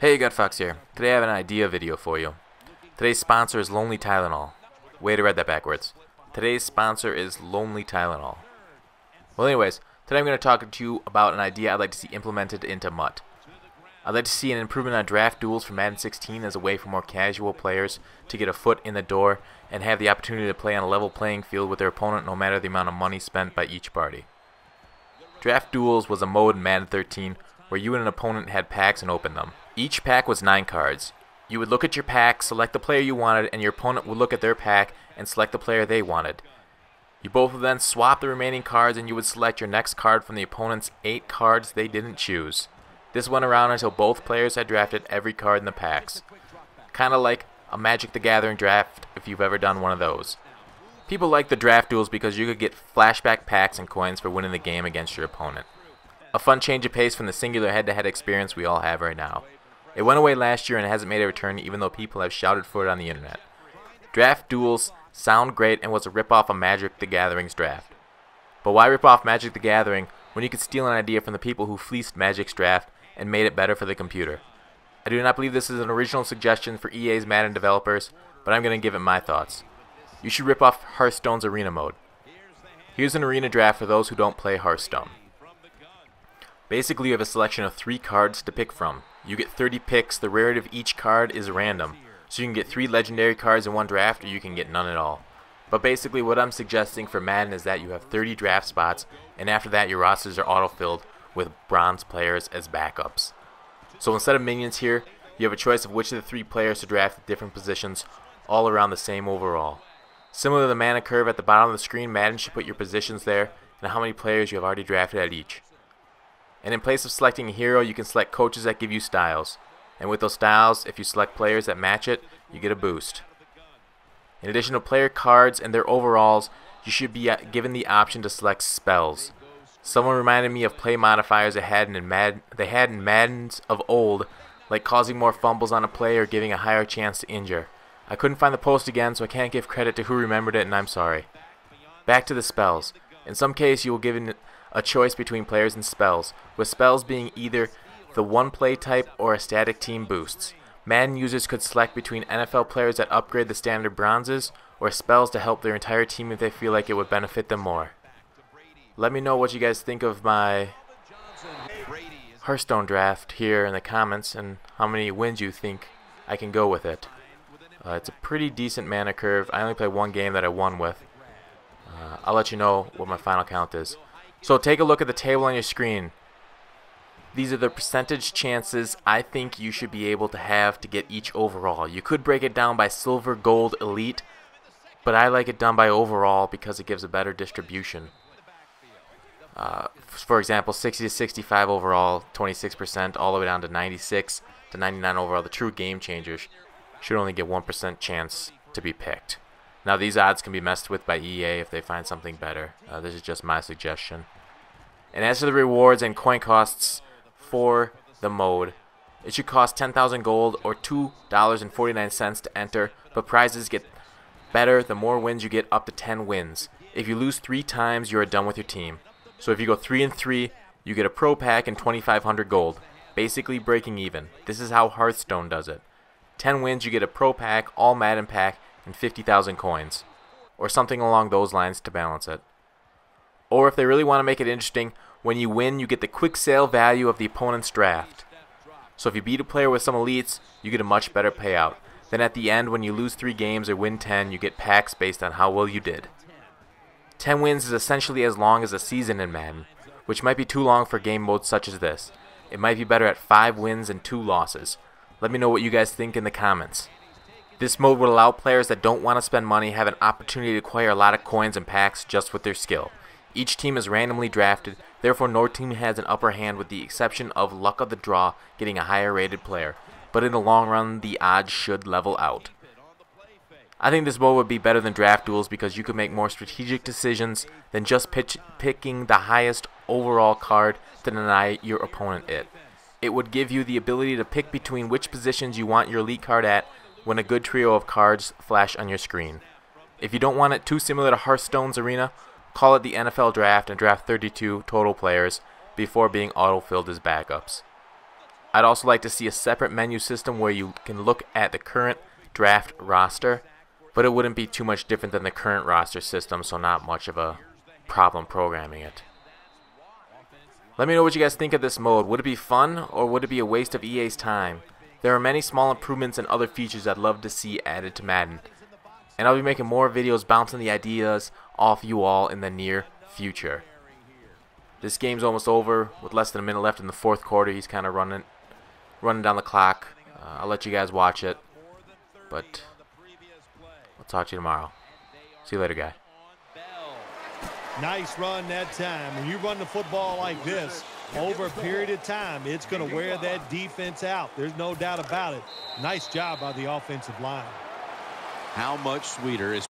Hey, Fox here. Today I have an idea video for you. Today's sponsor is Lonely Tylenol. Way to read that backwards. Today's sponsor is Lonely Tylenol. Well, anyways, today I'm going to talk to you about an idea I'd like to see implemented into MUT. I'd like to see an improvement on draft duels for Madden 16 as a way for more casual players to get a foot in the door and have the opportunity to play on a level playing field with their opponent no matter the amount of money spent by each party. Draft Duels was a mode in Madden 13 where you and an opponent had packs and opened them. Each pack was 9 cards. You would look at your pack, select the player you wanted, and your opponent would look at their pack and select the player they wanted. You both would then swap the remaining cards and you would select your next card from the opponent's 8 cards they didn't choose. This went around until both players had drafted every card in the packs. Kinda like a Magic the Gathering draft if you've ever done one of those. People like the draft duels because you could get flashback packs and coins for winning the game against your opponent. A fun change of pace from the singular head-to-head experience we all have right now. It went away last year and hasn't made a return even though people have shouted for it on the internet. Draft duels sound great and was a rip-off of Magic the Gathering's draft. But why rip off Magic the Gathering when you could steal an idea from the people who fleeced Magic's draft and made it better for the computer? I do not believe this is an original suggestion for EA's Madden developers, but I'm going to give it my thoughts. You should rip off Hearthstone's arena mode. Here's an arena draft for those who don't play Hearthstone. Basically, you have a selection of 3 cards to pick from. You get 30 picks, the rarity of each card is random, so you can get 3 legendary cards in one draft or you can get none at all. But basically what I'm suggesting for Madden is that you have 30 draft spots, and after that your rosters are auto-filled with bronze players as backups. So instead of minions here, you have a choice of which of the 3 players to draft at different positions, all around the same overall. Similar to the mana curve at the bottom of the screen, Madden should put your positions there and how many players you have already drafted at each. And in place of selecting a hero, you can select coaches that give you styles. And with those styles, if you select players that match it, you get a boost. In addition to player cards and their overalls, you should be given the option to select spells. Someone reminded me of play modifiers they had in Maddens of old, like causing more fumbles on a play or giving a higher chance to injure. I couldn't find the post again, so I can't give credit to who remembered it, and I'm sorry. Back to the spells. In some case, you will give a choice between players and spells, with spells being either the one play type or a static team boosts. Madden users could select between NFL players that upgrade the standard bronzes or spells to help their entire team if they feel like it would benefit them more. Let me know what you guys think of my Hearthstone draft here in the comments and how many wins you think I can go with it. It's a pretty decent mana curve. I only played one game that I won with. I'll let you know what my final count is. So take a look at the table on your screen. These are the percentage chances I think you should be able to have to get each overall. You could break it down by silver, gold, elite, but I like it done by overall because it gives a better distribution. For example, 60 to 65 overall, 26%, all the way down to 96 to 99 overall. The true game changers should only get 1% chance to be picked. Now these odds can be messed with by EA if they find something better. This is just my suggestion. And as for the rewards and coin costs for the mode, it should cost 10,000 gold or $2.49 to enter, but prizes get better the more wins you get, up to 10 wins. If you lose 3 times, you are done with your team. So if you go 3-3, you get a pro pack and 2,500 gold, basically breaking even. This is how Hearthstone does it. 10 wins, you get a pro pack, all Madden pack, and 50,000 coins, or something along those lines to balance it. Or if they really want to make it interesting, when you win, you get the quick sale value of the opponent's draft. So if you beat a player with some elites, you get a much better payout. Then at the end, when you lose 3 games or win 10, you get packs based on how well you did. 10 wins is essentially as long as a season in Madden, which might be too long for game modes such as this. It might be better at 5 wins and 2 losses. Let me know what you guys think in the comments. This mode would allow players that don't want to spend money have an opportunity to acquire a lot of coins and packs just with their skill. Each team is randomly drafted, therefore no team has an upper hand with the exception of luck of the draw getting a higher rated player, but in the long run the odds should level out. I think this mode would be better than draft duels because you could make more strategic decisions than just picking the highest overall card to deny your opponent it. It would give you the ability to pick between which positions you want your elite card at when a good trio of cards flash on your screen. If you don't want it too similar to Hearthstone's arena, call it the NFL draft and draft 32 total players before being auto-filled as backups. I'd also like to see a separate menu system where you can look at the current draft roster, but it wouldn't be too much different than the current roster system, so not much of a problem programming it. Let me know what you guys think of this mode. Would it be fun, or would it be a waste of EA's time? There are many small improvements and other features I'd love to see added to Madden, and I'll be making more videos bouncing the ideas off you all in the near future. This game's almost over with less than a minute left in the fourth quarter. He's kind of running down the clock. I'll let you guys watch it, but I'll talk to you tomorrow. See you later, guy. Nice run that time. When you run the football like this, over a period of time, it's going to wear that defense out. There's no doubt about it. Nice job by the offensive line. How much sweeter is